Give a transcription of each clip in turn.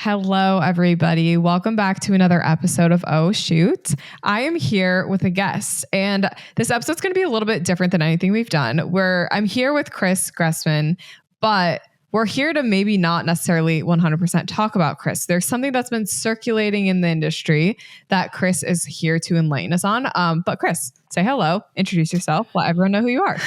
Hello, everybody. Welcome back to another episode of Oh Shoot. I am here with a guest, and this episode's going to be a little bit different than anything we've done. I'm here with Chris Gressman, but we're here to maybe not necessarily 100% talk about Chris. There's something that's been circulating in the industry that Chris is here to enlighten us on. But Chris, say hello, introduce yourself, let everyone know who you are.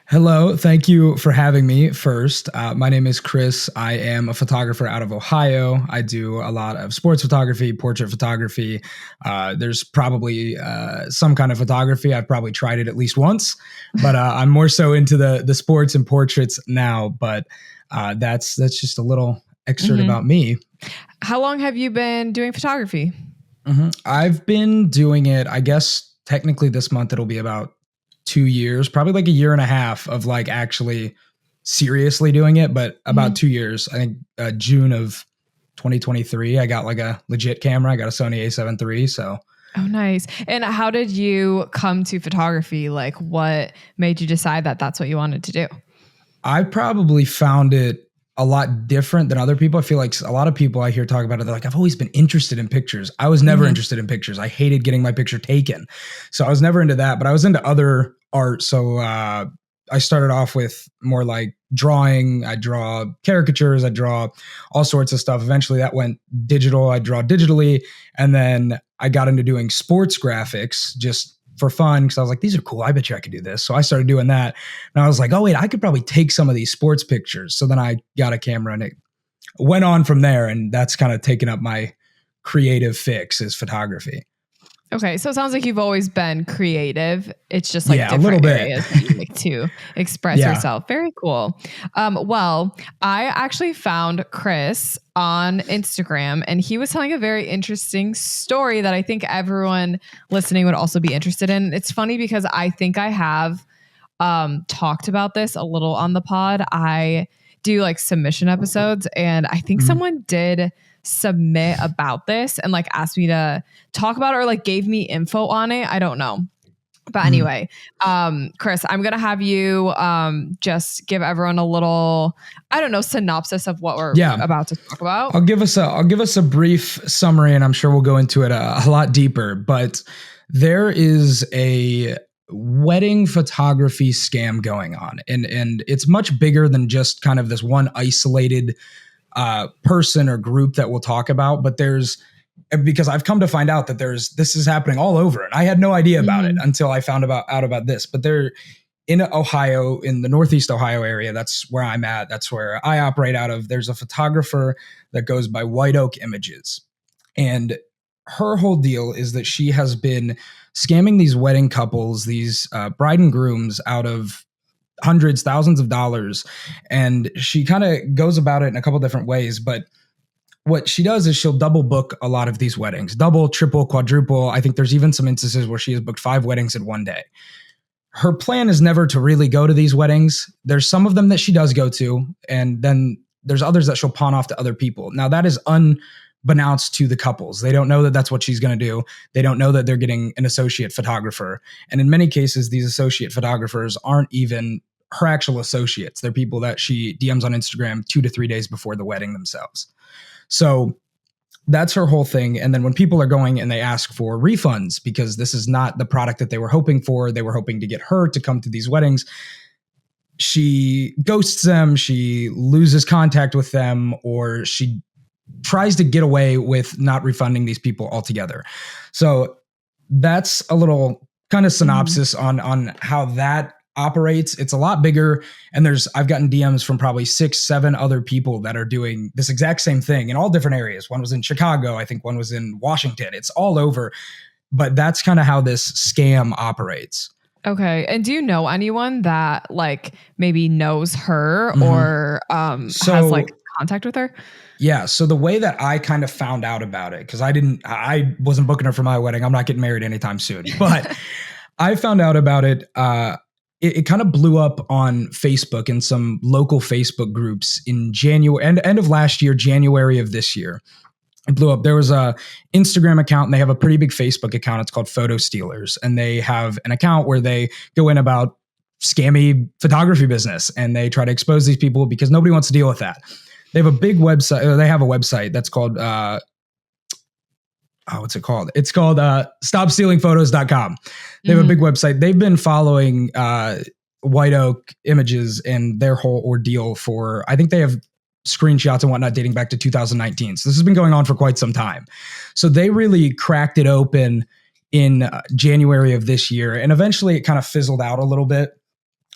Hello. Thank you for having me first. My name is Chris. I am a photographer out of Ohio. I do a lot of sports photography, portrait photography. There's probably some kind of photography. I've probably tried it at least once, but I'm more so into the sports and portraits now. But that's just a little excerpt about me. How long have you been doing photography? I've been doing it, I guess, technically this month it'll be about 2 years, probably like a year and a half of like actually seriously doing it, but about 2 years. I think June of 2023, I got like a legit camera. I got a Sony A7 III. So. Oh, nice. And how did you come to photography? Like what made you decide that that's what you wanted to do? I probably found it a lot different than other people. I feel like a lot of people I hear talk about it, they're like, I've always been interested in pictures. I was never interested in pictures. I hated getting my picture taken. So I was never into that, but I was into other art. So I started off with more like drawing. I draw caricatures. I draw all sorts of stuff. Eventually that went digital. I draw digitally. And then I got into doing sports graphics just for fun because I was like, these are cool. I bet you I could do this. So I started doing that. And I was like, oh, wait, I could probably take some of these sports pictures. So then I got a camera and it went on from there. And that's kind of taken up my creative fix is photography. Okay, so it sounds like you've always been creative. It's just like different a little bit. areas that you like to express yourself. Very cool. Well, I actually found Chris on Instagram, and he was telling a very interesting story that I think everyone listening would also be interested in. It's funny because I think I have talked about this a little on the pod. I do like submission episodes, and I think someone did submit about this and like asked me to talk about it or like gave me info on it. I don't know. But anyway, Chris, I'm going to have you just give everyone a little, I don't know, synopsis of what we're about to talk about. I'll give us a brief summary and I'm sure we'll go into it a lot deeper, but there is a wedding photography scam going on and it's much bigger than just kind of this one isolated person or group that we'll talk about, but because I've come to find out that this is happening all over, and I had no idea about it until I found out about this. But they're in Ohio, in the Northeast Ohio area. That's where I'm at. That's where I operate out of. There's a photographer that goes by White Oak Images, and her whole deal is that she has been scamming these wedding couples, these bride and grooms, out of hundreds, thousands of dollars. And she kind of goes about it in a couple different ways. But what she does is she'll double book a lot of these weddings, double, triple, quadruple. I think there's even some instances where she has booked 5 weddings in one day. Her plan is never to really go to these weddings. There's some of them that she does go to, and then there's others that she'll pawn off to other people. Now that is unbeknownst to the couples. They don't know that that's what she's going to do. They don't know that they're getting an associate photographer. And in many cases, these associate photographers aren't even her actual associates. They're people that she DMs on Instagram 2 to 3 days before the wedding themselves. So that's her whole thing. And then when people are going and they ask for refunds because this is not the product that they were hoping for, they were hoping to get her to come to these weddings, she ghosts them, she loses contact with them, or she tries to get away with not refunding these people altogether. So that's a little kind of synopsis on how that operates. It's a lot bigger. And I've gotten DMs from probably 6, 7 other people that are doing this exact same thing in all different areas. One was in Chicago. I think one was in Washington. It's all over. But that's kind of how this scam operates. Okay. And do you know anyone that like maybe knows her or has like contact with her? Yeah. So the way that I kind of found out about it, because I wasn't booking her for my wedding. I'm not getting married anytime soon. But I found out about it. It kind of blew up on Facebook in some local Facebook groups in January, end of last year, January of this year. It blew up. There was a Instagram account and they have a pretty big Facebook account. It's called Photo Stealers. And they have an account where they go in about scammy photography business and they try to expose these people because nobody wants to deal with that. They have a big website. They have a website that's called, what's it called? It's called stopstealingphotos.com. They have a big website. They've been following White Oak Images and their whole ordeal for, I think they have screenshots and whatnot dating back to 2019. So this has been going on for quite some time. So they really cracked it open in January of this year. And eventually it kind of fizzled out a little bit.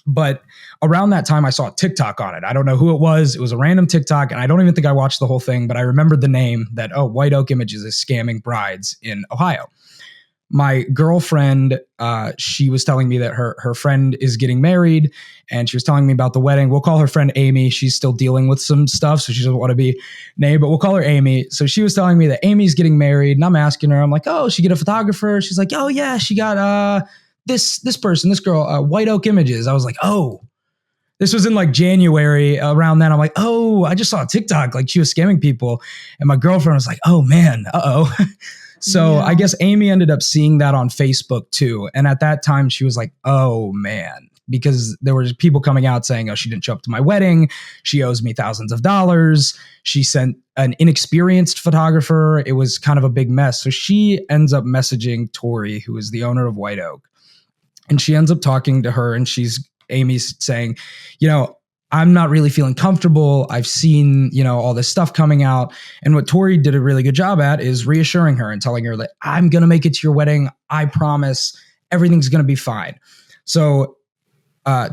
But around that time, I saw a TikTok on it. I don't know who it was. It was a random TikTok, and I don't even think I watched the whole thing, but I remembered the name that, White Oak Images is scamming brides in Ohio. My girlfriend, she was telling me that her friend is getting married, and she was telling me about the wedding. We'll call her friend Amy. She's still dealing with some stuff, so she doesn't want to be named, but we'll call her Amy. So she was telling me that Amy's getting married, and I'm asking her, I'm like, oh, she get a photographer? She's like, oh yeah, she got this person, this girl, White Oak Images. I was like, oh, this was in like January around then. I'm like, oh, I just saw a TikTok, like she was scamming people. And my girlfriend was like, oh man, So I guess Amy ended up seeing that on Facebook too. And at that time she was like, oh man, because there were people coming out saying, oh, she didn't show up to my wedding. She owes me thousands of dollars. She sent an inexperienced photographer. It was kind of a big mess. So she ends up messaging Tori, who is the owner of White Oak. And she ends up talking to her, and Amy's saying, I'm not really feeling comfortable. I've seen, all this stuff coming out. And what Tori did a really good job at is reassuring her and telling her that I'm going to make it to your wedding. I promise everything's going to be fine. So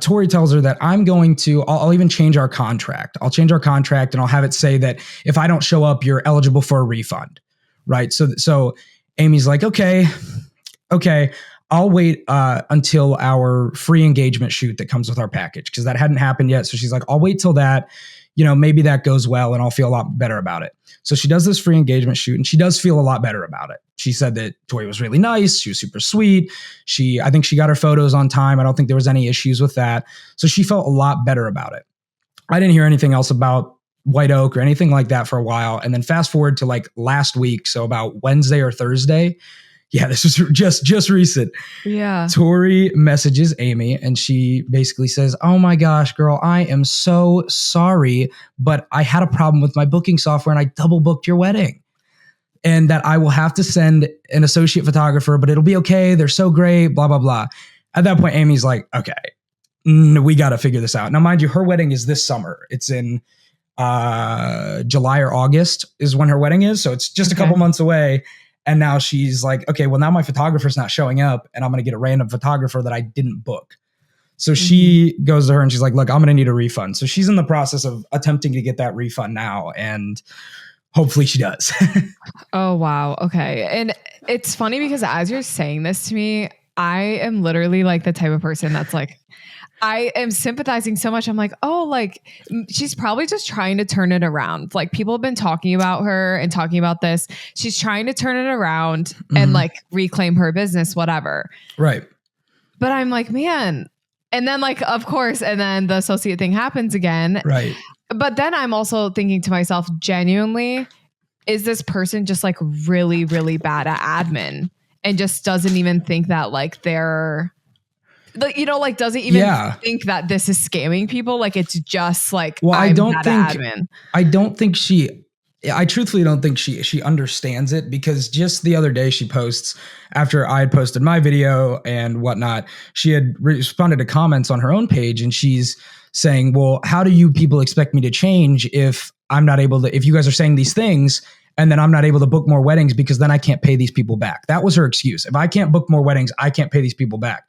Tori tells her that I'll even change our contract. I'll change our contract and I'll have it say that if I don't show up, you're eligible for a refund. Right. So Amy's like, okay. I'll wait until our free engagement shoot that comes with our package, because that hadn't happened yet. So she's like, I'll wait till that, maybe that goes well and I'll feel a lot better about it. So she does this free engagement shoot and she does feel a lot better about it. She said that Tori was really nice. She was super sweet. I think she got her photos on time. I don't think there was any issues with that. So she felt a lot better about it. I didn't hear anything else about White Oak or anything like that for a while. And then fast forward to like last week. So about Wednesday or Thursday. Yeah, this was just recent. Yeah. Tori messages Amy and she basically says, oh my gosh, girl, I am so sorry, but I had a problem with my booking software and I double booked your wedding. And that I will have to send an associate photographer, but it'll be okay. They're so great, blah, blah, blah. At that point, Amy's like, okay, we got to figure this out. Now, mind you, her wedding is this summer. It's in July or August is when her wedding is. So it's just a couple months away. And now she's like, okay, well, now my photographer's not showing up and I'm going to get a random photographer that I didn't book. So she goes to her and she's like, look, I'm going to need a refund. So she's in the process of attempting to get that refund now. And hopefully she does. Oh, wow. Okay. And it's funny because as you're saying this to me, I am literally like the type of person that's like, I am sympathizing so much. I'm like, oh, like she's probably just trying to turn it around. Like people have been talking about her and talking about this. She's trying to turn it around and like reclaim her business, whatever. Right. But I'm like, man. And then like, of course, and then the associate thing happens again. Right. But then I'm also thinking to myself, genuinely, is this person just like really, really bad at admin and just doesn't even think that like they're... like doesn't even think that this is scamming people. Like it's just like, well, I truthfully don't think she understands it, because just the other day she posts, after I had posted my video and whatnot, she had responded to comments on her own page and she's saying, well, how do you people expect me to change if I'm not able to, if you guys are saying these things and then I'm not able to book more weddings because then I can't pay these people back. That was her excuse. If I can't book more weddings, I can't pay these people back.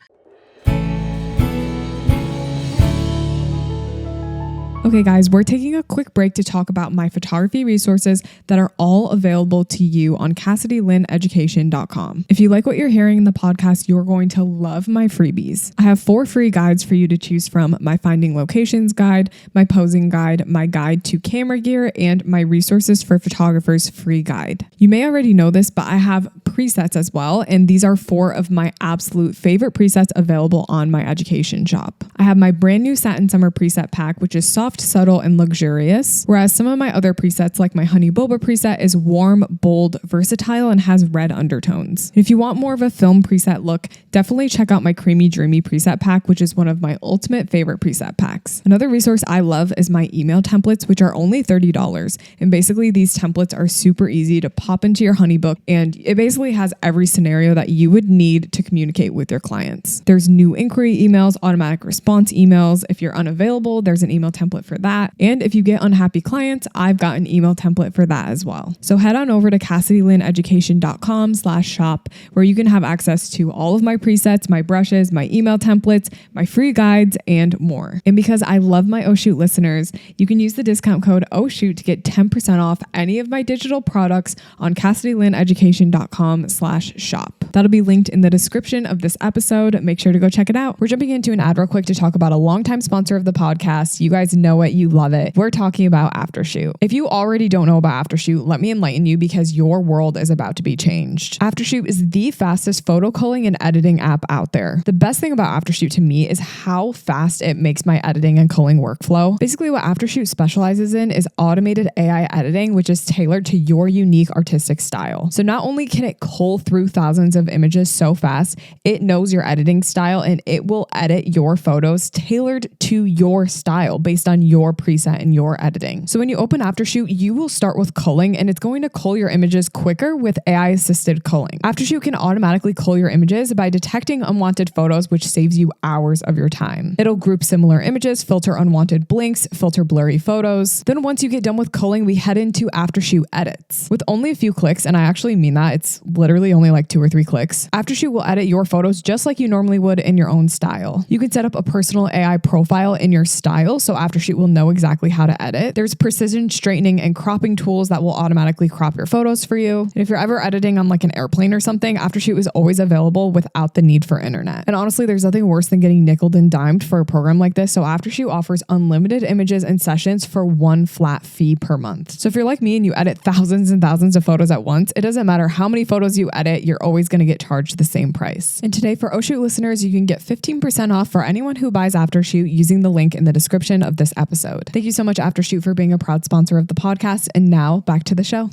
Okay, guys, we're taking a quick break to talk about my photography resources that are all available to you on CassidyLynneEducation.com. If you like what you're hearing in the podcast, you're going to love my freebies. I have 4 free guides for you to choose from: my finding locations guide, my posing guide, my guide to camera gear, and my resources for photographers free guide. You may already know this, but I have presets as well, and these are 4 of my absolute favorite presets available on my education shop. I have my brand new Satin Summer preset pack, which is soft soft, subtle, and luxurious, whereas some of my other presets, like my Honey Boba preset, is warm, bold, versatile, and has red undertones. If you want more of a film preset look, definitely check out my Creamy Dreamy preset pack, which is one of my ultimate favorite preset packs. Another resource I love is my email templates, which are only $30. And basically these templates are super easy to pop into your Honeybook, and it basically has every scenario that you would need to communicate with your clients. There's new inquiry emails, automatic response emails. If you're unavailable, there's an email template for that. And if you get unhappy clients, I've got an email template for that as well. So head on over to CassidyLynneEducation.com/shop, where you can have access to all of my presets, my brushes, my email templates, my free guides, and more. And because I love my Oh Shoot listeners, you can use the discount code OhShoot to get 10% off any of my digital products on CassidyLynneEducation.com/shop. That'll be linked in the description of this episode. Make sure to go check it out. We're jumping into an ad real quick to talk about a longtime sponsor of the podcast. You guys know it. You love it. We're talking about Aftershoot. If you already don't know about Aftershoot, let me enlighten you because your world is about to be changed. Aftershoot is the fastest photo culling and editing app out there. The best thing about Aftershoot to me is how fast it makes my editing and culling workflow. Basically, what Aftershoot specializes in is automated AI editing, which is tailored to your unique artistic style. So not only can it cull through thousands of images so fast, it knows your editing style and it will edit your photos tailored to your style based on your preset and your editing. So when you open Aftershoot, you will start with culling, and it's going to cull your images quicker with AI assisted culling. Aftershoot can automatically cull your images by detecting unwanted photos, which saves you hours of your time. It'll group similar images, filter unwanted blinks, filter blurry photos. Then once you get done with culling, we head into Aftershoot edits. With only a few clicks, and I actually mean that, it's literally only like 2 or 3 clicks, Aftershoot will edit your photos just like you normally would in your own style. You can set up a personal AI profile in your style, so Aftershoot will know exactly how to edit. There's precision straightening and cropping tools that will automatically crop your photos for you. And if you're ever editing on like an airplane or something, Aftershoot is always available without the need for internet. And honestly, there's nothing worse than getting nickeled and dimed for a program like this, so Aftershoot offers unlimited images and sessions for one flat fee per month. So if you're like me and you edit thousands and thousands of photos at once, it doesn't matter how many photos you edit, you're always going to get charged the same price. And today for Oh Shoot listeners, you can get 15% off for anyone who buys Aftershoot using the link in the description of this episode. Thank you so much, Aftershoot, for being a proud sponsor of the podcast. And now back to the show.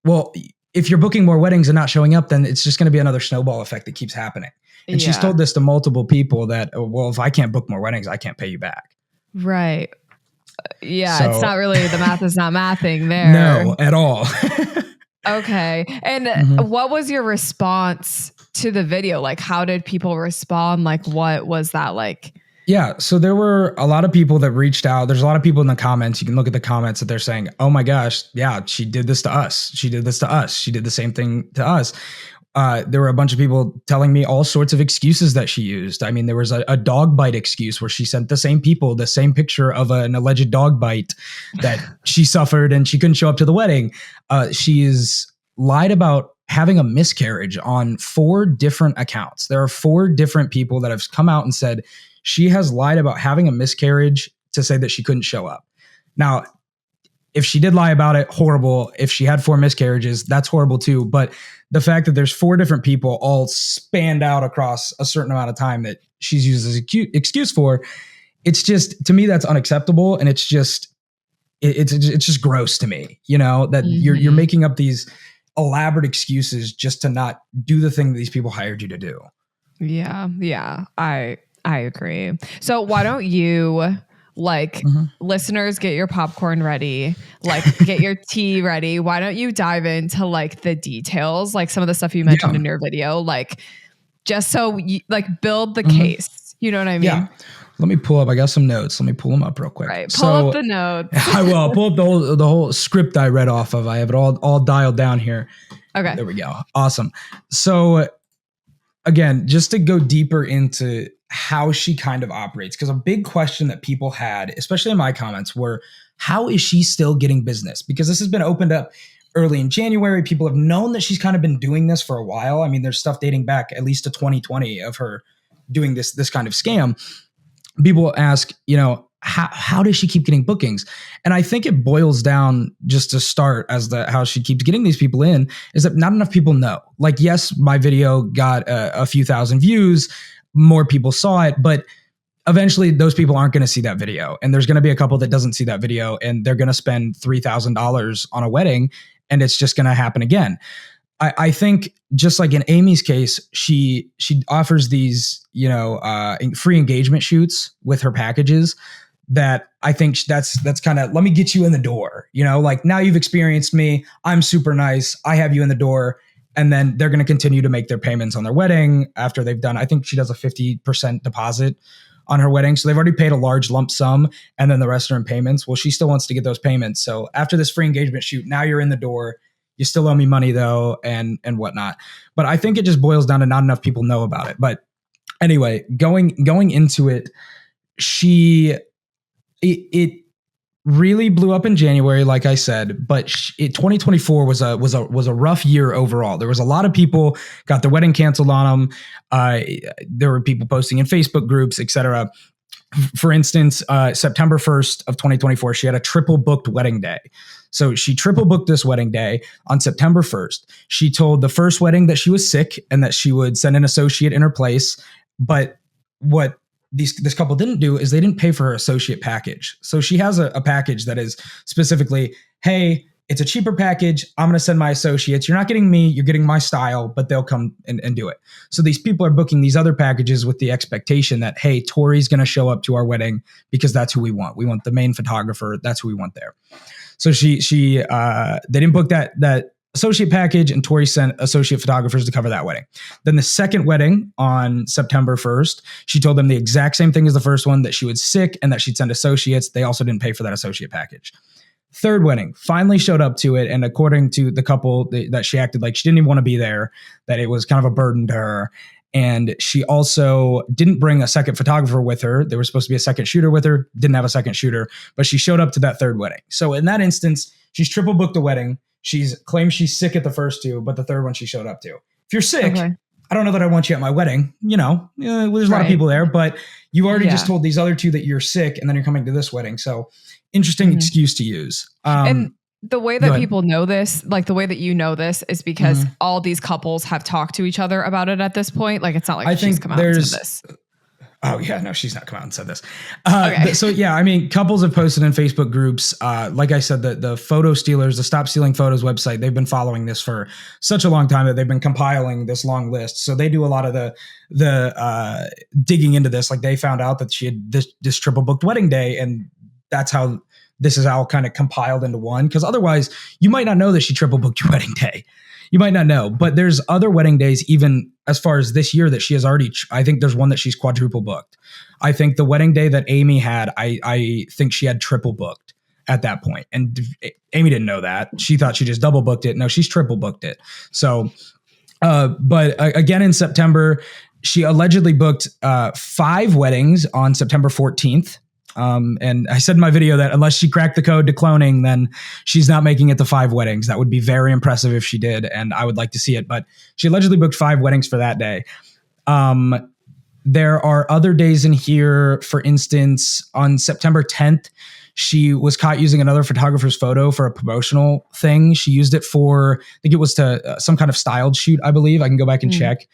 Well, if you're booking more weddings and not showing up, then it's just going to be another snowball effect that keeps happening. And she's told this to multiple people that, well, if I can't book more weddings, I can't pay you back. Right. Yeah. So, it's not really, the math is not mathing there. No, at all. Okay. And what was your response to the video? Like, how did people respond? Like, what was that like? Yeah. So there were a lot of people that reached out. There's a lot of people in the comments. You can look at the comments that they're saying, oh my gosh, yeah, she did this to us. She did this to us. She did the same thing to us. There were a bunch of people telling me all sorts of excuses that she used. I mean, there was a dog bite excuse where she sent the same people the same picture of an alleged dog bite that she suffered and she couldn't show up to the wedding. She's lied about having a miscarriage on 4 different accounts. There are 4 different people that have come out and said she has lied about having a miscarriage to say that she couldn't show up. Now, if she did lie about it, horrible. If she had 4 miscarriages, that's horrible too. But the fact that there's 4 different people all spanned out across a certain amount of time that she's used as an excuse for, it's just, to me, that's unacceptable. And it's just gross to me, you know, that you're making up these elaborate excuses just to not do the thing that these people hired you to do. Yeah. Yeah. I agree. So why don't you, like, listeners, get your popcorn ready, like get your tea ready. Why don't you dive into like the details, like some of the stuff you mentioned in your video, like just so you like build the case, you know what I mean? Yeah. Let me pull up. I got some notes. Let me pull them up real quick. Right. Pull up the notes. I will. I'll pull up the whole script I read off of. I have it all dialed down here. Okay. There we go. Awesome. So again, just to go deeper into how she kind of operates, because a big question that people had, especially in my comments, were how is she still getting business? Because this has been opened up early in January. People have known that she's kind of been doing this for a while. I mean, there's stuff dating back at least to 2020 of her doing this kind of scam. People ask, you know, how does she keep getting bookings? And I think it boils down, just to start, as how she keeps getting these people in, is that not enough people know. Like, yes, my video got a few thousand views, more people saw it, but eventually those people aren't going to see that video, and there's going to be a couple that doesn't see that video, and they're going to spend $3,000 on a wedding, and it's just going to happen again. I think just like in Amy's case, she offers these, free engagement shoots with her packages that I think that's kind of, let me get you in the door, like now you've experienced me. I'm super nice. I have you in the door. And then they're going to continue to make their payments on their wedding after they've done, I think she does a 50% deposit on her wedding. So they've already paid a large lump sum, and then the rest are in payments. Well, she still wants to get those payments. So after this free engagement shoot, now you're in the door. You still owe me money though, and whatnot. But I think it just boils down to not enough people know about it. But anyway, going into it, it really blew up in January, like I said. But 2024 was a rough year overall. There was a lot of people got their wedding canceled on them. There were people posting in Facebook groups, etc. For instance, September 1st of 2024, she had a triple booked wedding day. So she triple booked this wedding day on September 1st. She told the first wedding that she was sick and that she would send an associate in her place. But what this couple didn't do is they didn't pay for her associate package. So she has a package that is specifically, hey, it's a cheaper package. I'm going to send my associates. You're not getting me, you're getting my style, but they'll come and do it. So these people are booking these other packages with the expectation that, hey, Tori's going to show up to our wedding because that's who we want. We want the main photographer. That's who we want there. So they didn't book that associate package, and Tori sent associate photographers to cover that wedding. Then the second wedding on September 1st, she told them the exact same thing as the first one, that she was sick and that she'd send associates. They also didn't pay for that associate package. Third wedding, finally showed up to it, and according to the couple, that she acted like she didn't even want to be there, that it was kind of a burden to her. And she also didn't bring a second photographer with her. There was supposed to be a second shooter with her, didn't have a second shooter, but she showed up to that third wedding. So in that instance, she's triple booked the wedding. She's claimed she's sick at the first two, but the third one she showed up to. If you're sick, okay, I don't know that I want you at my wedding. There's a lot of people there, but you already just told these other two that you're sick, and then you're coming to this wedding. So interesting excuse to use. And the way that people know this, like the way that you know this, is because all these couples have talked to each other about it at this point. Like, it's not like she's come out and said this. Oh yeah, no, she's not come out and said this. Okay. So yeah, I mean, couples have posted in Facebook groups. Like I said, the Photo Stealers, the Stop Stealing Photos website, they've been following this for such a long time that they've been compiling this long list. So they do a lot of the digging into this. Like, they found out that she had this triple booked wedding day, and that's how this is all kind of compiled into one. Because otherwise, you might not know that she triple booked your wedding day. You might not know, but there's other wedding days, even as far as this year, that she has already, I think there's one that she's quadruple booked. I think the wedding day that Amy had, I think she had triple booked at that point. And Amy didn't know that. She thought she just double booked it. No, she's triple booked it. So, but again, in September, she allegedly booked 5 weddings on September 14th. And I said in my video that unless she cracked the code to cloning, then she's not making it to 5 weddings. That would be very impressive if she did, and I would like to see it. But she allegedly booked 5 weddings for that day. There are other days in here. For instance, on September 10th, she was caught using another photographer's photo for a promotional thing. She used it for, I think it was to some kind of styled shoot, I believe. I can go back and check.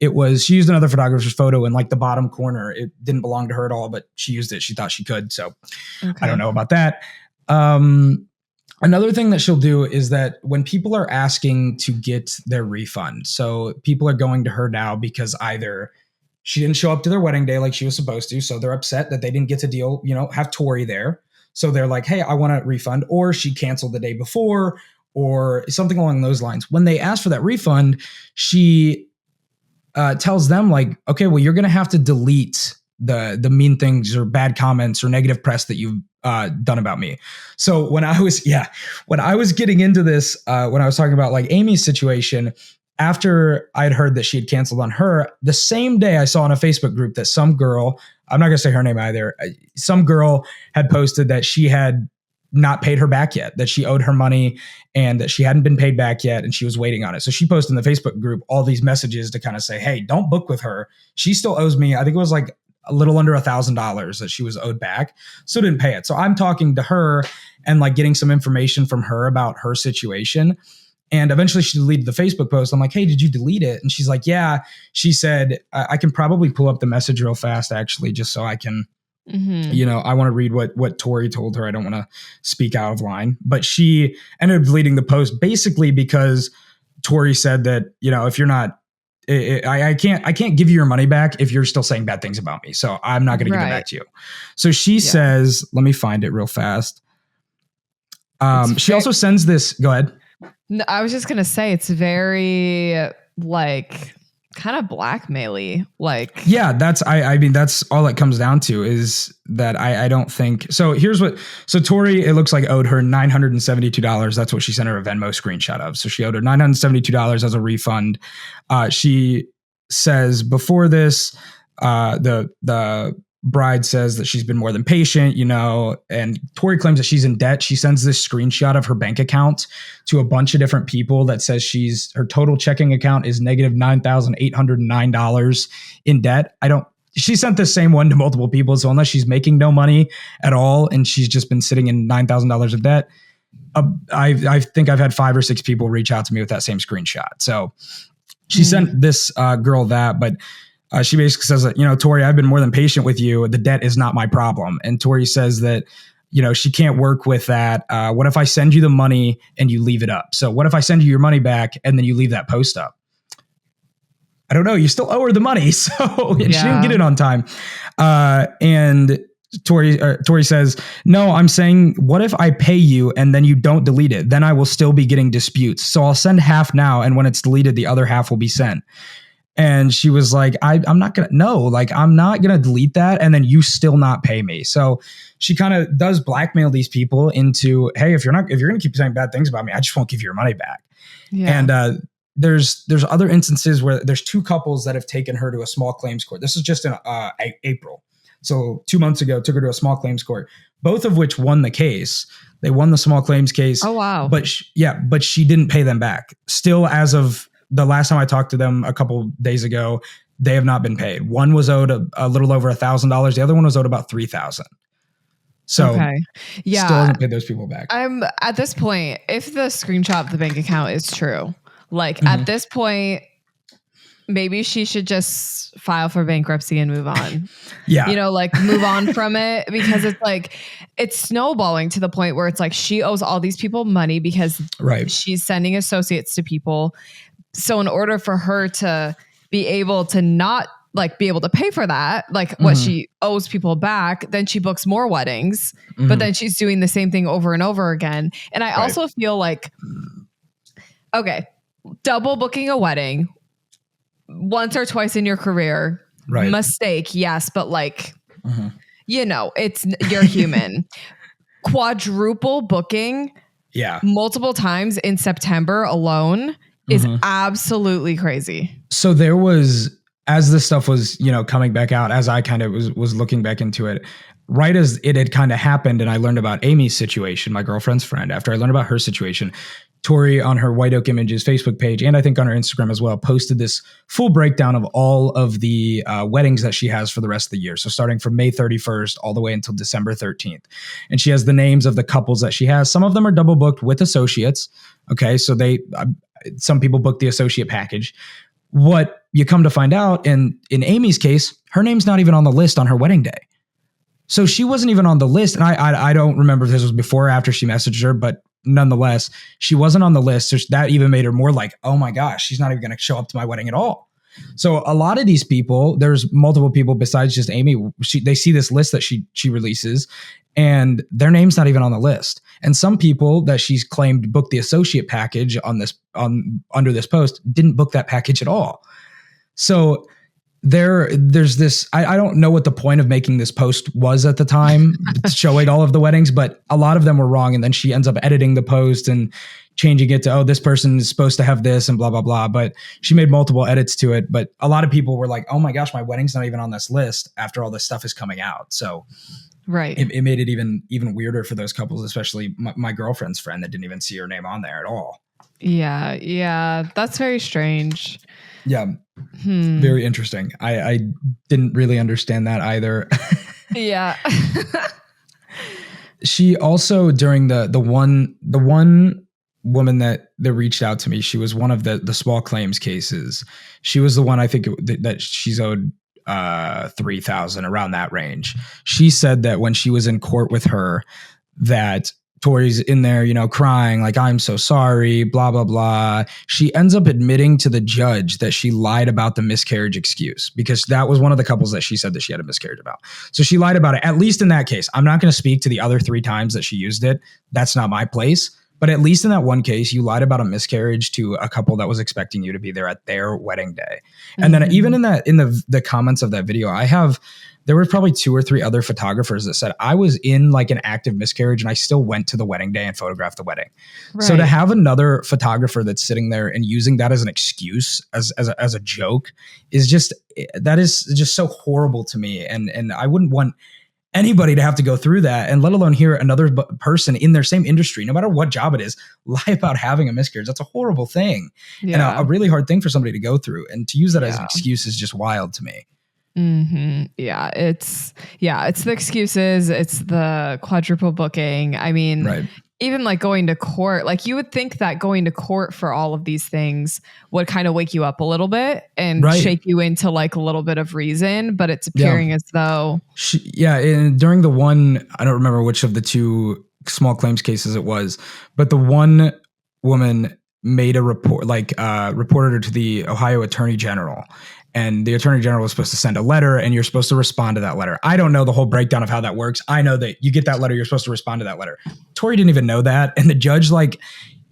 She used another photographer's photo in like the bottom corner. It didn't belong to her at all, but she used it. She thought she could. So I don't know about that. Another thing that she'll do is that when people are asking to get their refund, so people are going to her now because either she didn't show up to their wedding day like she was supposed to, so they're upset that they didn't get to deal, have Tori there. So they're like, hey, I want a refund, or she canceled the day before, or something along those lines. When they ask for that refund, she tells them like, okay, well, you're going to have to delete the mean things or bad comments or negative press that you've done about me. So when I was getting into this, when I was talking about like Amy's situation, after I'd heard that she had canceled on her, the same day I saw in a Facebook group that some girl, I'm not going to say her name either, some girl had posted that she had not paid her back yet, that she owed her money and that she hadn't been paid back yet, and she was waiting on it. So she posted in the Facebook group all these messages to kind of say, hey, don't book with her. She still owes me, I think it was like a little under $1,000 that she was owed back. So didn't pay it. So I'm talking to her and like getting some information from her about her situation. And eventually she deleted the Facebook post. I'm like, hey, did you delete it? And she's like, yeah. She said, I can probably pull up the message real fast, actually, just so I can, I want to read what Tori told her. I don't want to speak out of line. But she ended up deleting the post basically because Tori said that, if you're not, I can't give you your money back if you're still saying bad things about me. So I'm not going to give it back to you. So she says, let me find it real fast. She also sends this. Go ahead. No, I was just going to say it's very kind of blackmail-y. Yeah, that's all it comes down to is that I don't think. So Tori, it looks like owed her $972. That's what she sent her a Venmo screenshot of. So she owed her $972 as a refund. She says before this, the bride says that she's been more than patient, and Tori claims that she's in debt. She sends this screenshot of her bank account to a bunch of different people that says her total checking account is negative $9,809 in debt. She sent the same one to multiple people. So unless she's making no money at all and she's just been sitting in $9,000 of debt, I think I've had 5 or 6 people reach out to me with that same screenshot. So she sent this girl that, but she basically says that, Tori, I've been more than patient with you. The debt is not my problem. And Tori says that, she can't work with that. What if I send you the money and you leave it up? So what if I send you your money back and then you leave that post up? I don't know. You still owe her the money. So she didn't get it on time. And Tori says, no, I'm saying, what if I pay you and then you don't delete it? Then I will still be getting disputes. So I'll send half now. And when it's deleted, the other half will be sent. And she was like, I'm not going to delete that. And then you still not pay me. So she kind of does blackmail these people into, hey, if you're going to keep saying bad things about me, I just won't give you your money back. Yeah. And there's other instances where there's 2 couples that have taken her to a small claims court. This is just in April. So 2 months ago, took her to a small claims court, both of which won the case. They won the small claims case. Oh, wow. But she didn't pay them back. Still, as of the last time I talked to them a couple days ago, they have not been paid. One was owed a little over $1,000. The other one was owed about $3,000. So still hasn't paid those people back. I'm at this point, if the screenshot of the bank account is true, at this point, maybe she should just file for bankruptcy and move on. Yeah. Move on from it, because it's snowballing to the point where it's she owes all these people money because she's sending associates to people. So in order for her to be able to not be able to pay for that, what she owes people back, then she books more weddings, but then she's doing the same thing over and over again. And I also feel okay, double booking a wedding once or twice in your career, mistake. Yes. But you're human. Quadruple booking multiple times in September alone is absolutely crazy. So there was, as this stuff was, coming back out, as I kind of was looking back into it, right as it had kind of happened, and I learned about Amy's situation, my girlfriend's friend, after I learned about her situation, Tori on her White Oak Images Facebook page, and I think on her Instagram as well, posted this full breakdown of all of the weddings that she has for the rest of the year. So starting from May 31st all the way until December 13th. And she has the names of the couples that she has. Some of them are double booked with associates. Okay, so some people book the associate package. What you come to find out, in Amy's case, her name's not even on the list on her wedding day. So she wasn't even on the list. And I don't remember if this was before or after she messaged her, but nonetheless, she wasn't on the list. So that even made her more oh my gosh, she's not even going to show up to my wedding at all. So a lot of these people, there's multiple people besides just Amy. They see this list that she releases, and their name's not even on the list. And some people that she's claimed booked the associate package under this post didn't book that package at all. So there's this, I don't know what the point of making this post was at the time, showing all of the weddings, but a lot of them were wrong. And then she ends up editing the post and changing it to, this person is supposed to have this and blah, blah, blah. But she made multiple edits to it. But a lot of people were like, oh my gosh, my wedding's not even on this list after all this stuff is coming out. So it made it even weirder for those couples, especially my girlfriend's friend that didn't even see her name on there at all. Yeah. That's very strange. Yeah. Very interesting. I didn't really understand that either. Yeah. She also, during the one woman that reached out to me, she was one of the small claims cases. She was the one, I think that she's owed $3,000, around that range. She said that when she was in court with her, that Tori's in there, crying like, I'm so sorry, blah, blah, blah. She ends up admitting to the judge that she lied about the miscarriage excuse, because that was one of the couples that she said that she had a miscarriage about. So she lied about it, at least in that case. I'm not going to speak to the other 3 times that she used it. That's not my place. But at least in that one case, you lied about a miscarriage to a couple that was expecting you to be there at their wedding day. And then even in the comments of that video, there were probably 2 or 3 other photographers that said, I was in like an active miscarriage and I still went to the wedding day and photographed the wedding. Right. So to have another photographer that's sitting there and using that as an excuse, as a joke, is just so horrible to me. And I wouldn't want anybody to have to go through that, and let alone hear another person in their same industry, no matter what job it is, lie about having a miscarriage. That's a horrible thing, and a really hard thing for somebody to go through. And to use that as an excuse is just wild to me. Mm-hmm. It's the excuses. It's the quadruple booking. I mean, right. Even like going to court, like you would think that going to court for all of these things would kind of wake you up a little bit and shake you into like a little bit of reason, but it's appearing as though. And during the one, I don't remember which of the 2 small claims cases it was, but the one woman made a report, reported her to the Ohio Attorney General. And the Attorney General was supposed to send a letter, and you're supposed to respond to that letter. I don't know the whole breakdown of how that works. I know that you get that letter, you're supposed to respond to that letter. Tori didn't even know that. And the judge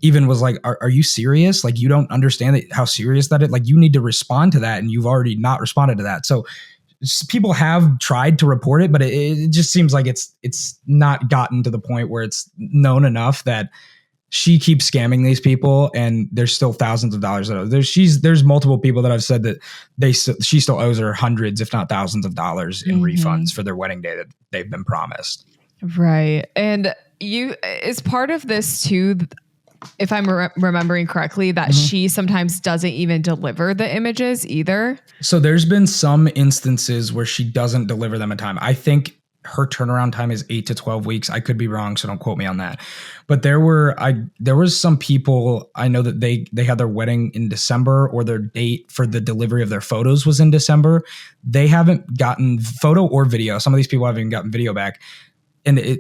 even was like, are you serious? Like, you don't understand how serious that is? Like, you need to respond to that, and you've already not responded to that. So people have tried to report it, but it just seems like it's not gotten to the point where it's known enough that she keeps scamming these people, and there's still thousands of dollars. There's multiple people that have said that she still owes her hundreds, if not thousands of dollars in refunds for their wedding day that they've been promised. Right. And is part of this too, if I'm remembering correctly, that she sometimes doesn't even deliver the images either. So there's been some instances where she doesn't deliver them in time. I think her turnaround time is 8 to 12 weeks. I could be wrong, so don't quote me on that. But there was some people I know that they had their wedding in December, or their date for the delivery of their photos was in December. They haven't gotten photo or video. Some of these people haven't even gotten video back. And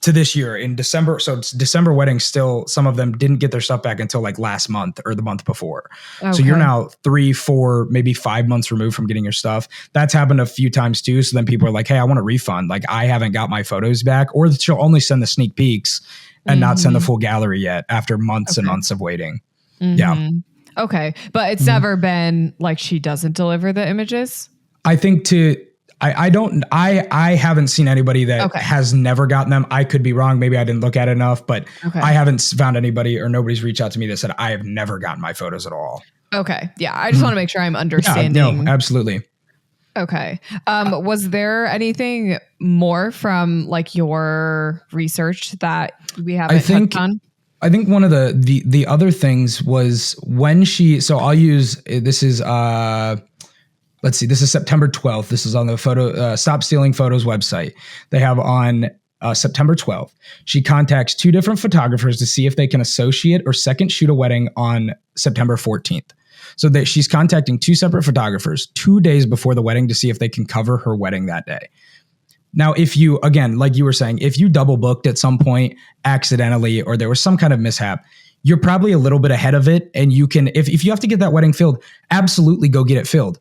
to this year in December. So it's December wedding still, some of them didn't get their stuff back until like last month or the month before. Okay. So you're now 3, 4, maybe 5 months removed from getting your stuff. That's happened a few times too. So then people are like, hey, I want a refund. Like, I haven't got my photos back. Or she'll only send the sneak peeks and not send the full gallery yet after months and months of waiting. Yeah. Okay. But it's never been like she doesn't deliver the images? I think I haven't seen anybody that has never gotten them. I could be wrong. Maybe I didn't look at it enough, but I haven't found anybody, or nobody's reached out to me that said, I have never gotten my photos at all. Okay. Yeah. I just want to make sure I'm understanding. Yeah, no, absolutely. Okay. Was there anything more from like your research that we haven't touched on? I think one of the other things was when I'll use, this is, let's see, this is September 12th. This is on the Stop Stealing Photos website. They have on September 12th. She contacts 2 different photographers to see if they can associate or second shoot a wedding on September 14th. So that she's contacting 2 separate photographers 2 days before the wedding to see if they can cover her wedding that day. Now, if you, again, like you were saying, if you double booked at some point accidentally, or there was some kind of mishap, you're probably a little bit ahead of it. And you can, if you have to get that wedding filled, absolutely go get it filled.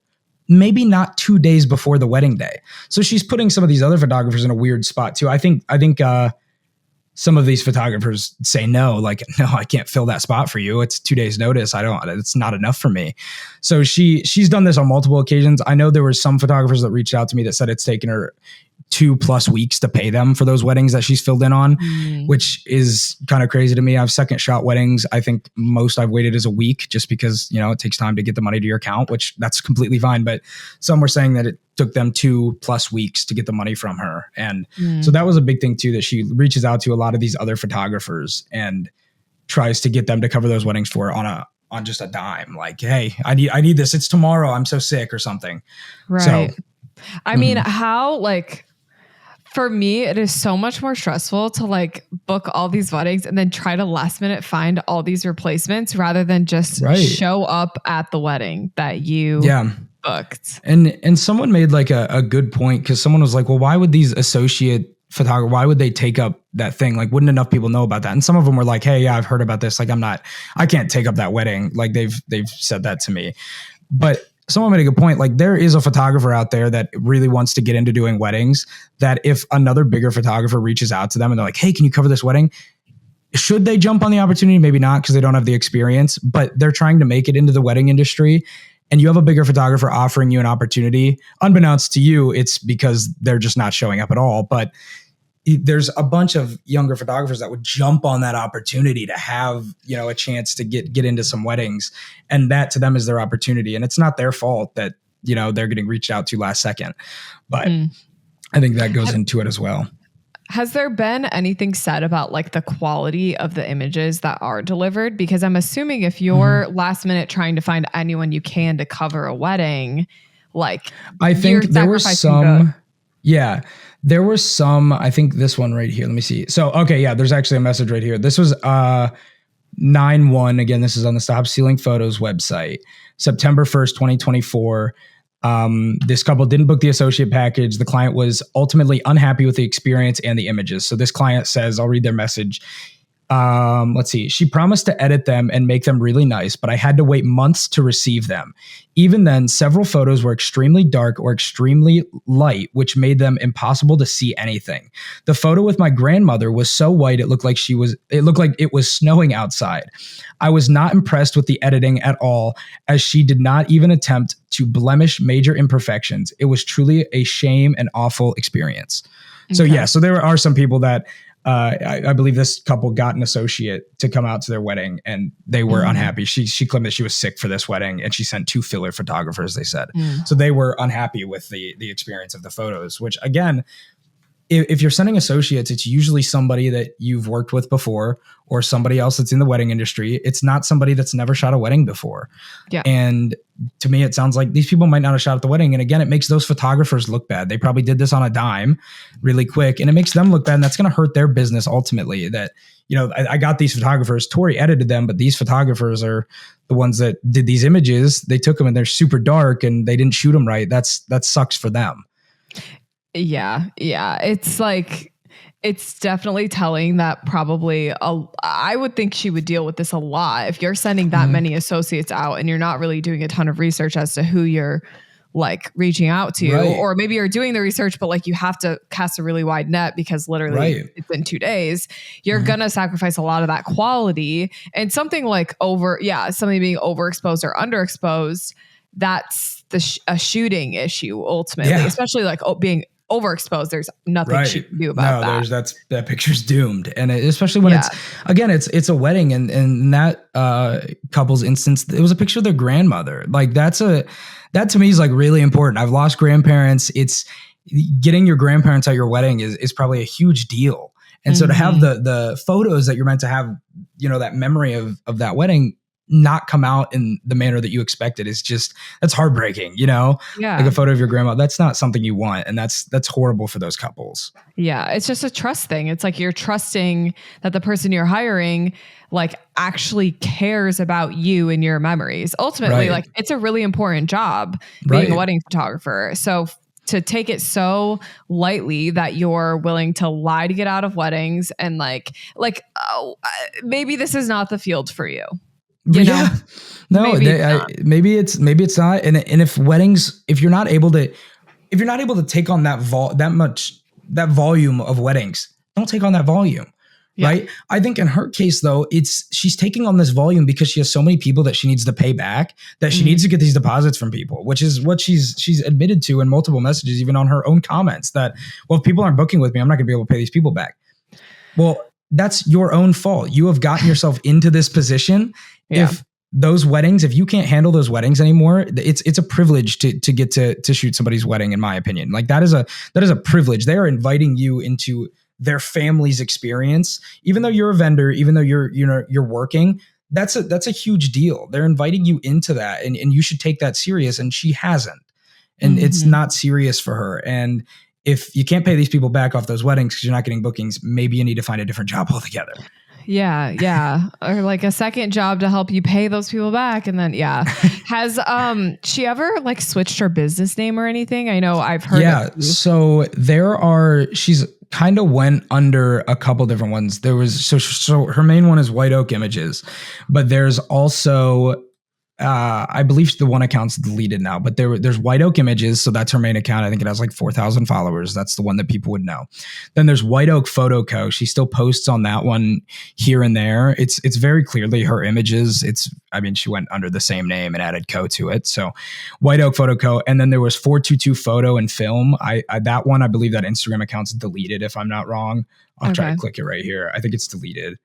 Maybe not 2 days before the wedding day. So she's putting some of these other photographers in a weird spot too. I think some of these photographers say no, I can't fill that spot for you. It's 2 days notice. It's not enough for me. So she's done this on multiple occasions. I know there were some photographers that reached out to me that said it's taken her 2+ weeks to pay them for those weddings that she's filled in on, which is kind of crazy to me. I've second shot weddings. I think most I've waited is a week, just because, it takes time to get the money to your account, which that's completely fine. But some were saying that it took them 2+ weeks to get the money from her. And so that was a big thing too, that she reaches out to a lot of these other photographers and tries to get them to cover those weddings for her on just a dime. Like, hey, I need this. It's tomorrow. I'm so sick or something. Right. So, I mean, how For me, it is so much more stressful to like book all these weddings and then try to last minute find all these replacements rather than just show up at the wedding that you booked. And someone made like a good point, because someone was like, well, why would these associate photographers, why would they take up that thing? Like, wouldn't enough people know about that? And some of them were like, hey, yeah, I've heard about this. Like, I can't take up that wedding. Like they've said that to me. But someone made a good point. Like, there is a photographer out there that really wants to get into doing weddings, that if another bigger photographer reaches out to them and they're like, hey, can you cover this wedding? Should they jump on the opportunity? Maybe not, because they don't have the experience, but they're trying to make it into the wedding industry. And you have a bigger photographer offering you an opportunity. Unbeknownst to you, it's because they're just not showing up at all. But there's a bunch of younger photographers that would jump on that opportunity to have, a chance to get into some weddings. And that to them is their opportunity. And it's not their fault that, they're getting reached out to last second. But I think that goes into it as well. Has there been anything said about like the quality of the images that are delivered? Because I'm assuming if you're last minute trying to find anyone you can to cover a wedding, like I think there were some, there were some, I think this one right here, let me see. So, okay. Yeah, there's actually a message right here. This was 9/1. Again, this is on the Stop Stealing Photos website, September 1st, 2024. This couple didn't book the associate package. The client was ultimately unhappy with the experience and the images. So this client says, I'll read their message. Let's see. She promised to edit them and make them really nice, but I had to wait months to receive them. Even then, several photos were extremely dark or extremely light, which made them impossible to see anything. The photo with my grandmother was so white it looked like it was snowing outside. I was not impressed with the editing at all, as she did not even attempt to blemish major imperfections. It was truly a shame and awful experience. Okay. So there are some people that I believe this couple got an associate to come out to their wedding, and they were unhappy. She claimed that she was sick for this wedding, and she sent 2 filler photographers, they said. So they were unhappy with the experience of the photos, which again, if you're sending associates, it's usually somebody that you've worked with before or somebody else that's in the wedding industry. It's not somebody that's never shot a wedding before. Yeah. And to me, it sounds like these people might not have shot at the wedding. And again, it makes those photographers look bad. They probably did this on a dime really quick, and it makes them look bad. And that's going to hurt their business ultimately. That, I got these photographers, Tori edited them, but these photographers are the ones that did these images. They took them and they're super dark and they didn't shoot them right. That sucks for them. Yeah. It's like, it's definitely telling that probably I would think she would deal with this a lot. If you're sending that many associates out and you're not really doing a ton of research as to who you're like reaching out to, or maybe you're doing the research, but like you have to cast a really wide net because literally it's been 2 days, you're going to sacrifice a lot of that quality. And something like something being overexposed or underexposed, that's a shooting issue ultimately, especially like being overexposed. There's nothing she can do about that. That picture's doomed. And especially when it's a wedding, and in that couple's instance, it was a picture of their grandmother. Like that to me is like really important. I've lost grandparents. It's getting your grandparents at your wedding is probably a huge deal. And so to have the photos that you're meant to have, that memory of that wedding not come out in the manner that you expected is just, that's heartbreaking, like a photo of your grandma. That's not something you want. And that's horrible for those couples. Yeah. It's just a trust thing. It's like, you're trusting that the person you're hiring, like, actually cares about you and your memories. Ultimately, like, it's a really important job being a wedding photographer. So to take it so lightly that you're willing to lie to get out of weddings and maybe this is not the field for you. No, maybe it's not. And if weddings, if you're not able to take on that volume of weddings, don't take on that volume. Right. I think in her case though, she's taking on this volume because she has so many people that she needs to pay back, that she needs to get these deposits from people, which is what she's admitted to in multiple messages, even on her own comments, that, well, if people aren't booking with me, I'm not gonna be able to pay these people back. Well, that's your own fault. You have gotten yourself into this position. If those weddings, if you can't handle those weddings anymore, it's a privilege to get to shoot somebody's wedding, in my opinion. Like that is a privilege. They are inviting you into their family's experience, even though you're a vendor, even though you're working. That's a huge deal. They're inviting you into that, and you should take that serious. And she hasn't, and it's not serious for her. And if you can't pay these people back off those weddings because you're not getting bookings, maybe you need to find a different job altogether. Yeah. Or like a second job to help you pay those people back. And then, has she ever like switched her business name or anything? I know I've heard. Yeah. So she's kind of went under a couple different ones. There was, so her main one is White Oak Images, but there's also, I believe the one account's deleted now, but there's White Oak Images. So that's her main account. I think it has like 4,000 followers. That's the one that people would know. Then there's White Oak Photo Co. She still posts on that one here and there. It's very clearly her images. She went under the same name and added co to it. So White Oak Photo Co. And then there was 422 Photo and Film. That one, I believe that Instagram account's deleted if I'm not wrong. I'll try to click it right here. I think it's deleted.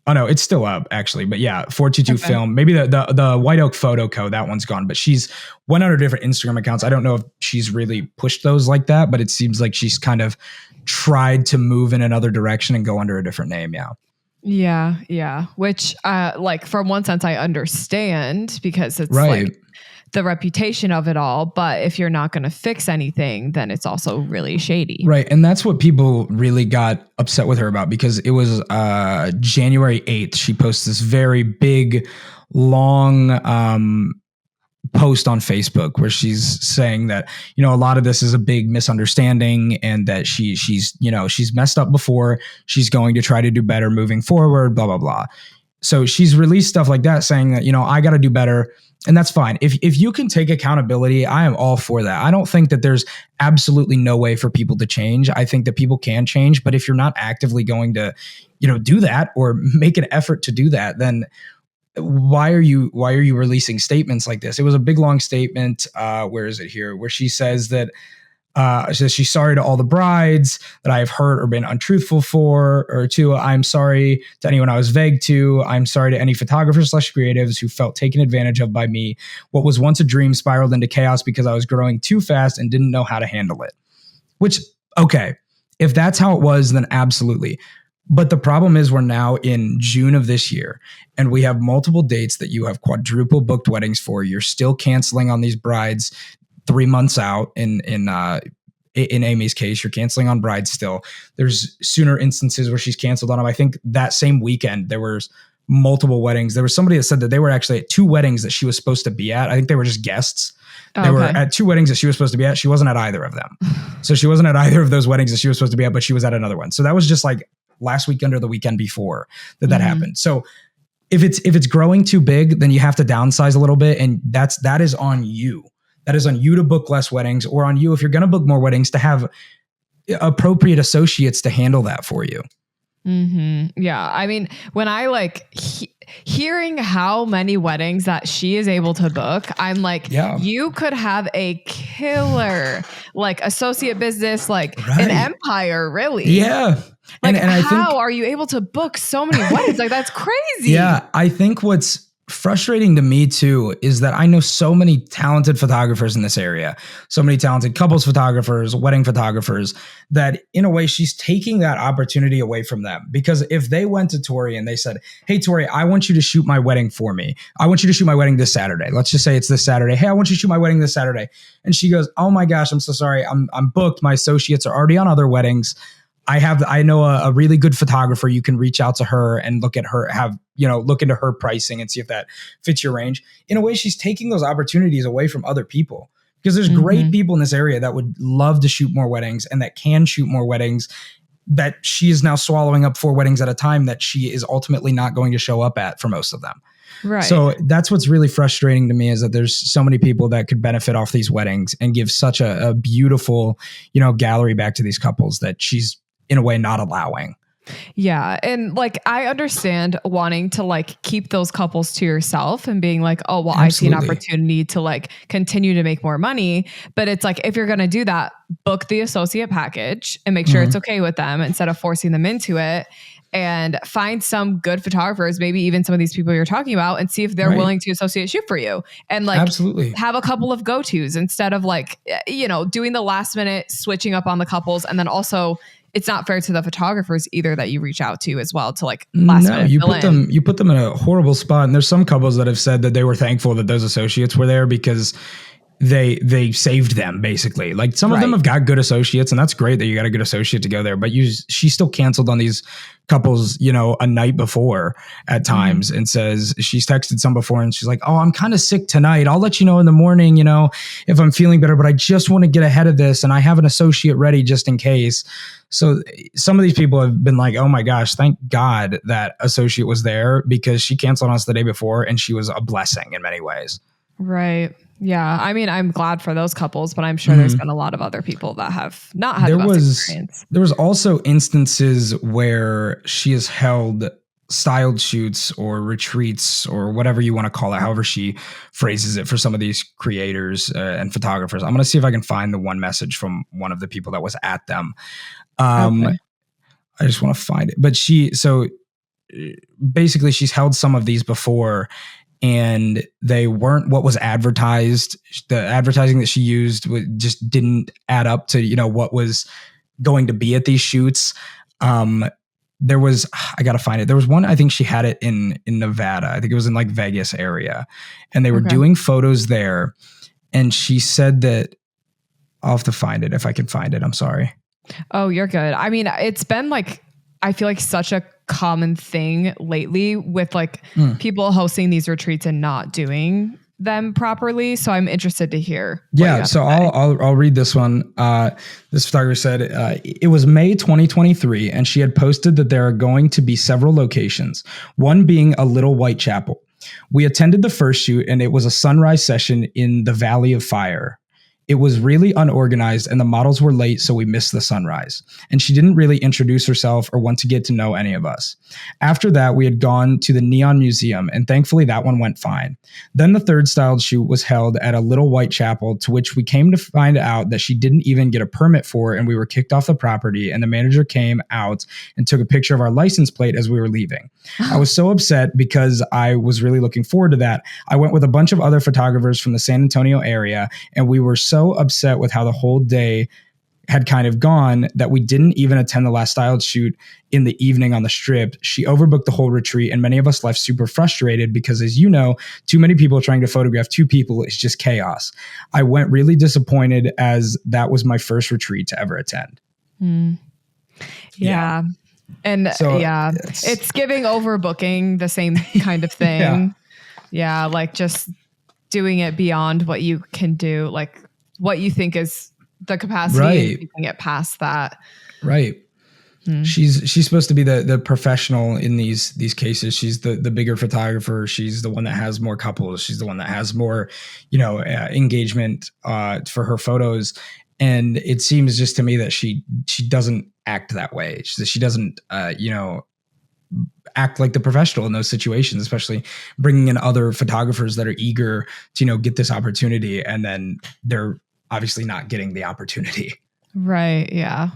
Oh no, it's still up actually, but yeah, 422 Film. Maybe the White Oak Photo Co. That one's gone, but she's went under different Instagram accounts. I don't know if she's really pushed those like that, but it seems like she's kind of tried to move in another direction and go under a different name. Yeah. Which, like from one sense, I understand because it's like the reputation of it all. But if you're not going to fix anything, then it's also really shady. Right. And that's what people really got upset with her about, because it was January 8th. She posted this very big, long post on Facebook where she's saying that, a lot of this is a big misunderstanding and that she's messed up before. She's going to try to do better moving forward, blah, blah, blah. So she's released stuff like that saying that, I got to do better. And that's fine. If you can take accountability, I am all for that. I don't think that there's absolutely no way for people to change. I think that people can change, but if you're not actively going to, do that or make an effort to do that, then why are you releasing statements like this? It was a big, long statement. Where is it here? Where she says that she's sorry to all the brides that I have hurt or been untruthful to. I'm sorry to anyone I was vague to. I'm sorry to any photographers / creatives who felt taken advantage of by me. What was once a dream spiraled into chaos because I was growing too fast and didn't know how to handle it. Which, okay, if that's how it was, then absolutely. But the problem is we're now in June of this year and we have multiple dates that you have quadruple booked weddings for. You're still canceling on these brides 3 months out. In Amy's case, you're canceling on brides still. There's sooner instances where she's canceled on them. I think that same weekend there was multiple weddings. There was somebody that said that they were actually at 2 weddings that she was supposed to be at. I think they were just guests. They were at 2 weddings that she was supposed to be at. She wasn't at either of them. So she wasn't at either of those weddings that she was supposed to be at, but she was at another one. So that was just like last weekend or the weekend before that happened. So if it's growing too big, then you have to downsize a little bit. And that is on you. That is on you to book less weddings, or on you, if you're going to book more weddings, to have appropriate associates to handle that for you. Mm-hmm. Yeah. I mean, when I hearing how many weddings that she is able to book, I'm like, you could have a killer, associate business, an empire, really. Yeah. And how are you able to book so many weddings? That's crazy. Yeah. I think what's frustrating to me too is that I know so many talented photographers in this area, so many talented couples photographers, wedding photographers, that in a way she's taking that opportunity away from them. Because if they went to Tori and they said, hey, Tori, I want you to shoot my wedding for me. I want you to shoot my wedding this Saturday. Let's just say it's this Saturday. Hey, I want you to shoot my wedding this Saturday. And she goes, oh my gosh, I'm so sorry. I'm booked. My associates are already on other weddings. I know a really good photographer. You can reach out to her and look into her pricing and see if that fits your range. In a way, she's taking those opportunities away from other people, because there's great people in this area that would love to shoot more weddings and that can shoot more weddings, that she is now swallowing up 4 weddings at a time that she is ultimately not going to show up at for most of them. Right. So that's what's really frustrating to me, is that there's so many people that could benefit off these weddings and give such a beautiful, gallery back to these couples that she's in a way not allowing. Yeah. And I understand wanting to keep those couples to yourself and being like, oh, well, Absolutely. I see an opportunity to continue to make more money. But it's if you're going to do that, book the associate package and make sure it's okay with them instead of forcing them into it, and find some good photographers, maybe even some of these people you're talking about, and see if they're willing to associate shoot for you. And Absolutely. have a couple of go-tos instead of doing the last minute switching up on the couples. And then also, it's not fair to the photographers either that you reach out to as well to last minute. You put them in a horrible spot. And there's some couples that have said that they were thankful that those associates were there, because they saved them basically. Like some of them have got good associates, and that's great that you got a good associate to go there, but she still canceled on these couples, a night before at times, and says she's texted some before and she's like, oh, I'm kind of sick tonight. I'll let you know in the morning, if I'm feeling better, but I just want to get ahead of this and I have an associate ready just in case. So some of these people have been like, oh my gosh, thank God that associate was there, because she canceled on us the day before and she was a blessing in many ways. Right. Yeah. I mean, I'm glad for those couples, but I'm sure there's been a lot of other people that have not had the best experience. There was also instances where she has held styled shoots or retreats or whatever you want to call it, however she phrases it, for some of these creators and photographers. I'm going to see if I can find the one message from one of the people that was at them. I just want to find it. But basically she's held some of these before, and they weren't what was advertised. The advertising that she used just didn't add up to, what was going to be at these shoots. There was, I got to find it. There was one, I think she had it in Nevada. I think it was in like Vegas area, and they were doing photos there. And she said that, I'll have to find it if I can find it. I'm sorry. Oh, you're good. I mean, it's been like, I feel like such a common thing lately with like people hosting these retreats and not doing them properly. So I'm interested to hear. Yeah. So I'll read this one. This photographer said, it was May 2023, and she had posted that there are going to be several locations, one being a little Whitechapel. We attended the first shoot, and it was a sunrise session in the Valley of Fire. It was really unorganized, and the models were late, so we missed the sunrise. And she didn't really introduce herself or want to get to know any of us. After that, we had gone to the Neon Museum, and thankfully that one went fine. Then the third styled shoot was held at a little Whitechapel, to which we came to find out that she didn't even get a permit for, and we were kicked off the property, and the manager came out and took a picture of our license plate as we were leaving. I was so upset because I was really looking forward to that. I went with a bunch of other photographers from the San Antonio area, and we were so upset with how the whole day had kind of gone that we didn't even attend the last styled shoot in the evening on the Strip. She overbooked the whole retreat, and many of us left super frustrated because, as you know, too many people trying to photograph two people is just chaos. I went really disappointed, as that was my first retreat to ever attend. Yeah. And so, it's giving overbooking, the same kind of thing. Yeah. Like just doing it beyond what you can do, like what you think is the capacity, and you can get past that. Right. She's supposed to be the professional in these cases. She's the bigger photographer. She's the one that has more couples. She's the one that has more, engagement for her photos. And it seems just to me that she doesn't act that way. She doesn't, act like the professional in those situations, especially bringing in other photographers that are eager to, get this opportunity. And then they're obviously not getting the opportunity. Right. Yeah.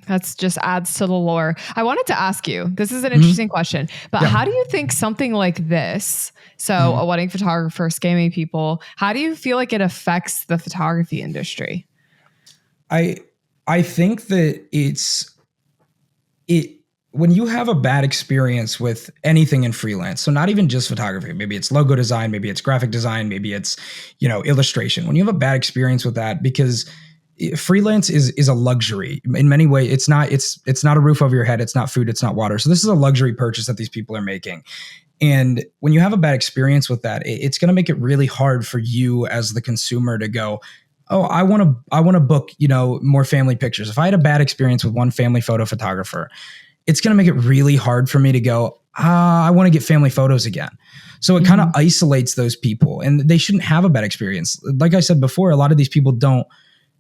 That's just adds to the lore. I wanted to ask you, this is an interesting question, but how do you think something like this, so a wedding photographer scamming people, how do you feel like it affects the photography industry? I think that when you have a bad experience with anything in freelance, so not even just photography, maybe it's logo design, maybe it's graphic design, maybe it's, illustration. When you have a bad experience with that, because freelance is a luxury in many ways. It's not a roof over your head. It's not food. It's not water. So this is a luxury purchase that these people are making. And when you have a bad experience with that, it's going to make it really hard for you as the consumer to go, oh, I want to book, more family pictures. If I had a bad experience with one family photo photographer, it's going to make it really hard for me to go, I want to get family photos again. So it kind of isolates those people, and they shouldn't have a bad experience. Like I said before, a lot of these people don't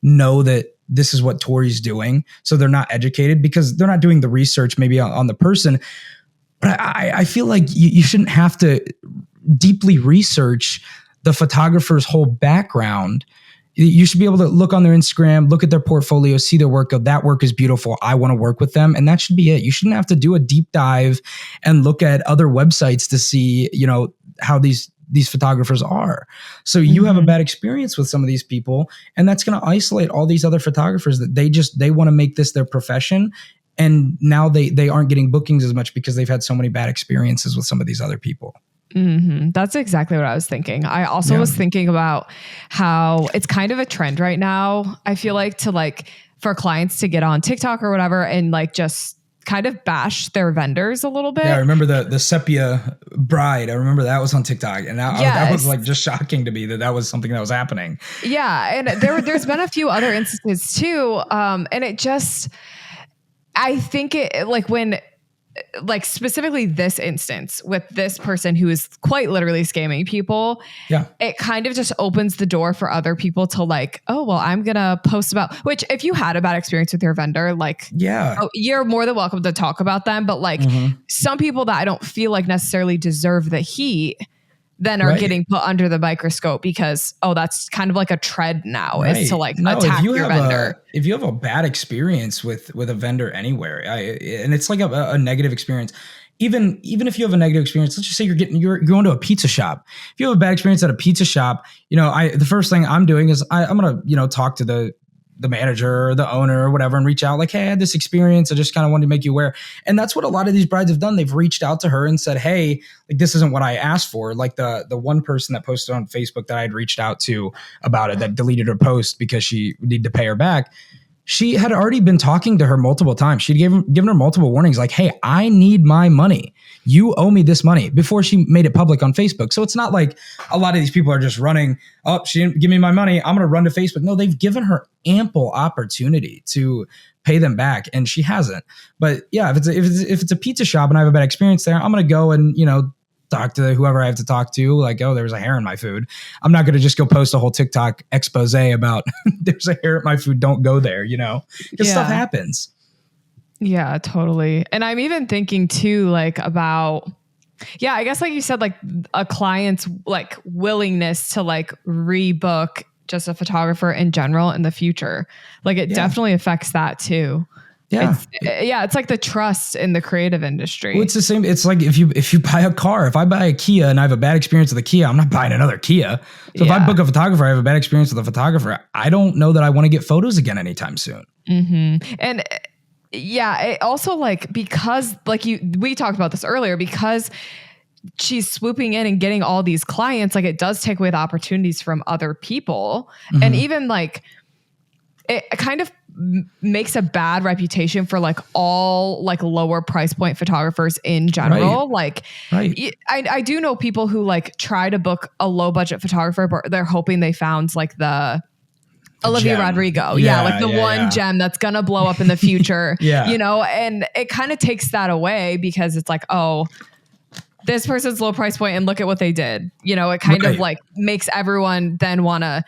know that this is what Tori's doing. So they're not educated because they're not doing the research maybe on the person. But I feel like you shouldn't have to deeply research the photographer's whole background. You should be able to look on their Instagram, look at their portfolio, see their work, go, that work is beautiful. I want to work with them. And that should be it. You shouldn't have to do a deep dive and look at other websites to see, how these photographers are. So you have a bad experience with some of these people, and that's going to isolate all these other photographers that they want to make this their profession. And now they aren't getting bookings as much because they've had so many bad experiences with some of these other people. Mm-hmm. That's exactly what I was thinking. I also was thinking about how it's kind of a trend right now. I feel like for clients to get on TikTok or whatever and like just kind of bash their vendors a little bit. Yeah, I remember the sepia bride. I remember that was on TikTok, and that was like just shocking to me that was something that was happening. Yeah, and there's been a few other instances too, and it just, I think it like when. Like specifically this instance with this person who is quite literally scamming people. Yeah. It kind of just opens the door for other people to like, oh, well, I'm going to post about, which if you had a bad experience with your vendor, like, you're more than welcome to talk about them. But like some people that I don't feel like necessarily deserve the heat then are getting put under the microscope because, that's kind of like a trend now is to like attack your vendor. If you have a bad experience with a vendor anywhere, and it's like a negative experience, even if you have a negative experience, let's just say you're going to a pizza shop. If you have a bad experience at a pizza shop, the first thing I'm doing is I'm going to, talk to the manager or the owner or whatever and reach out like, hey, I had this experience. I just kind of wanted to make you aware. And that's what a lot of these brides have done. They've reached out to her and said, hey, like, this isn't what I asked for. Like the one person that posted on Facebook that I had reached out to about it that deleted her post because she needed to pay her back. She had already been talking to her multiple times. She'd given her multiple warnings like, hey, I need my money. You owe me this money before she made it public on Facebook. So it's not like a lot of these people are just running, she didn't give me my money, I'm going to run to Facebook. No, they've given her ample opportunity to pay them back and she hasn't. But yeah, if it's a pizza shop and I have a bad experience there, I'm going to go and, talk to whoever I have to talk to, like, oh, there was a hair in my food. I'm not going to just go post a whole TikTok expose about there's a hair in my food. Don't go there, because stuff happens. Yeah, totally. And I'm even thinking too, like about, I guess like you said, like a client's like willingness to like rebook just a photographer in general in the future. Like it definitely affects that too. Yeah. It's like the trust in the creative industry. Well, it's the same. It's like if you buy a car, if I buy a Kia and I have a bad experience with a Kia, I'm not buying another Kia. So if I book a photographer, I have a bad experience with a photographer, I don't know that I want to get photos again anytime soon. Mm-hmm. And it also like, because like we talked about this earlier, because she's swooping in and getting all these clients, like it does take away the opportunities from other people. Mm-hmm. And even like, it kind of makes a bad reputation for like all like lower price point photographers in general. I do know people who like try to book a low budget photographer, but they're hoping they found like the Olivia gem. Rodrigo. Like the one gem that's going to blow up in the future, and it kind of takes that away because it's like, oh, this person's low price point and look at what they did. It kind of like makes everyone then want to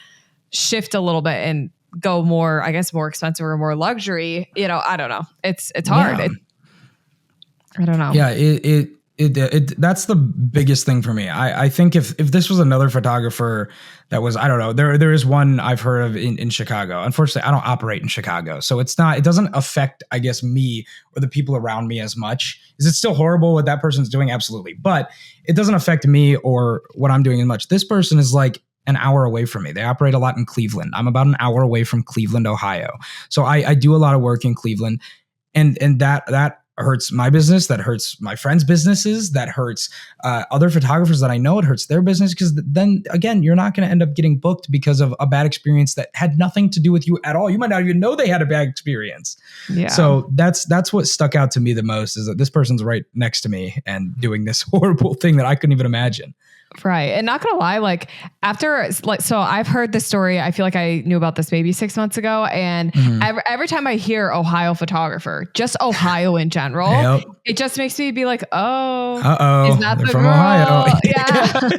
shift a little bit and go more, I guess, more expensive or more luxury. I don't know. It's hard. I don't know. Yeah. It that's the biggest thing for me. I think if this was another photographer that was, I don't know, there is one I've heard of in Chicago. Unfortunately, I don't operate in Chicago. So it doesn't affect, I guess, me or the people around me as much. Is it still horrible what that person's doing? Absolutely. But it doesn't affect me or what I'm doing as much. This person is like an hour away from me. They operate a lot in Cleveland. I'm about an hour away from Cleveland, Ohio. So I do a lot of work in Cleveland, and that hurts my business. That hurts my friends' businesses. That hurts other photographers that I know. It hurts their business because then again, you're not going to end up getting booked because of a bad experience that had nothing to do with you at all. You might not even know they had a bad experience. Yeah. So that's what stuck out to me the most, is that this person's right next to me and doing this horrible thing that I couldn't even imagine. Right. And not gonna lie, like after, like, so I've heard this story. I feel like I knew about this maybe 6 months ago. And every time I hear Ohio photographer, just Ohio in general, it just makes me be like, oh, is that the from girl? Ohio? Yeah.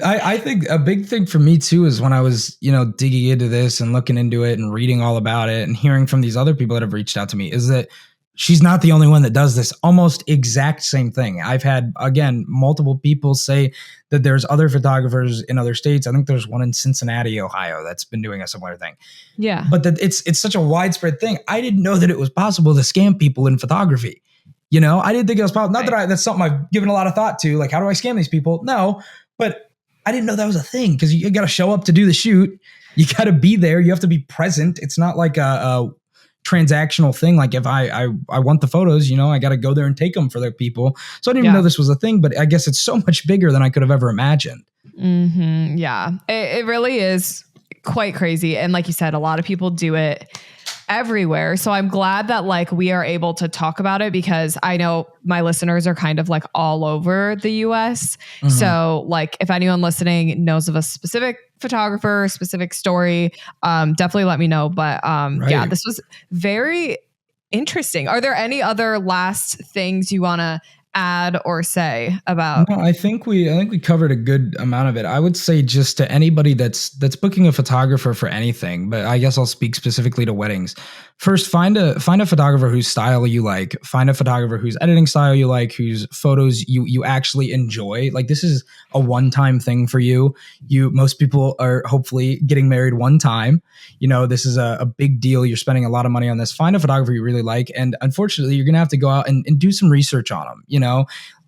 I think a big thing for me too is when I was, digging into this and looking into it and reading all about it and hearing from these other people that have reached out to me, is that she's not the only one that does this almost exact same thing. I've had, again, multiple people say that there's other photographers in other states. I think there's one in Cincinnati, Ohio, that's been doing a similar thing. Yeah. But that it's such a widespread thing. I didn't know that it was possible to scam people in photography. I didn't think it was possible. Not that that's something I've given a lot of thought to. Like, how do I scam these people? No, but I didn't know that was a thing, because you got to show up to do the shoot. You got to be there. You have to be present. It's not like a transactional thing. Like if I want the photos, I got to go there and take them for the people. So I didn't even know this was a thing, but I guess it's so much bigger than I could have ever imagined. Mm-hmm. Yeah, it really is quite crazy. And like you said, a lot of people do it everywhere. So I'm glad that like we are able to talk about it, because I know my listeners are kind of like all over the US. Mm-hmm. So like if anyone listening knows of a specific photographer, specific story, definitely let me know. But yeah, this was very interesting. Are there any other last things you want to add or say about? No, I think we covered a good amount of it. I would say just to anybody that's booking a photographer for anything, but I guess I'll speak specifically to weddings. First, find a photographer whose style you like. Find a photographer whose editing style you like, whose photos you actually enjoy. Like this is a one-time thing for you. Most people are hopefully getting married one time. This is a big deal. You're spending a lot of money on this. Find a photographer you really like, and unfortunately, you're gonna have to go out and do some research on them.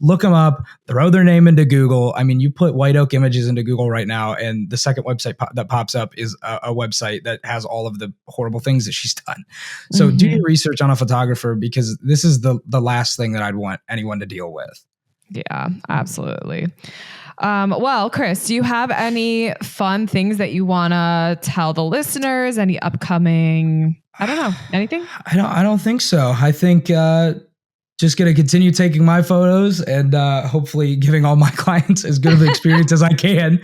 Look them up, throw their name into Google. I mean, you put White Oak Images into Google right now, and the second website that pops up is a website that has all of the horrible things that she's done. So do your research on a photographer, because this is the last thing that I'd want anyone to deal with. Yeah, absolutely. Well, Chris, do you have any fun things that you want to tell the listeners? Any upcoming, I don't know, anything? I don't think so. I think, just going to continue taking my photos and hopefully giving all my clients as good of an experience as I can.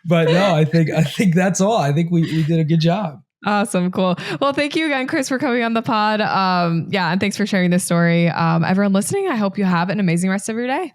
But no, I think that's all. I think we did a good job. Awesome. Cool. Well, thank you again, Chris, for coming on the pod. And thanks for sharing this story. Everyone listening, I hope you have an amazing rest of your day.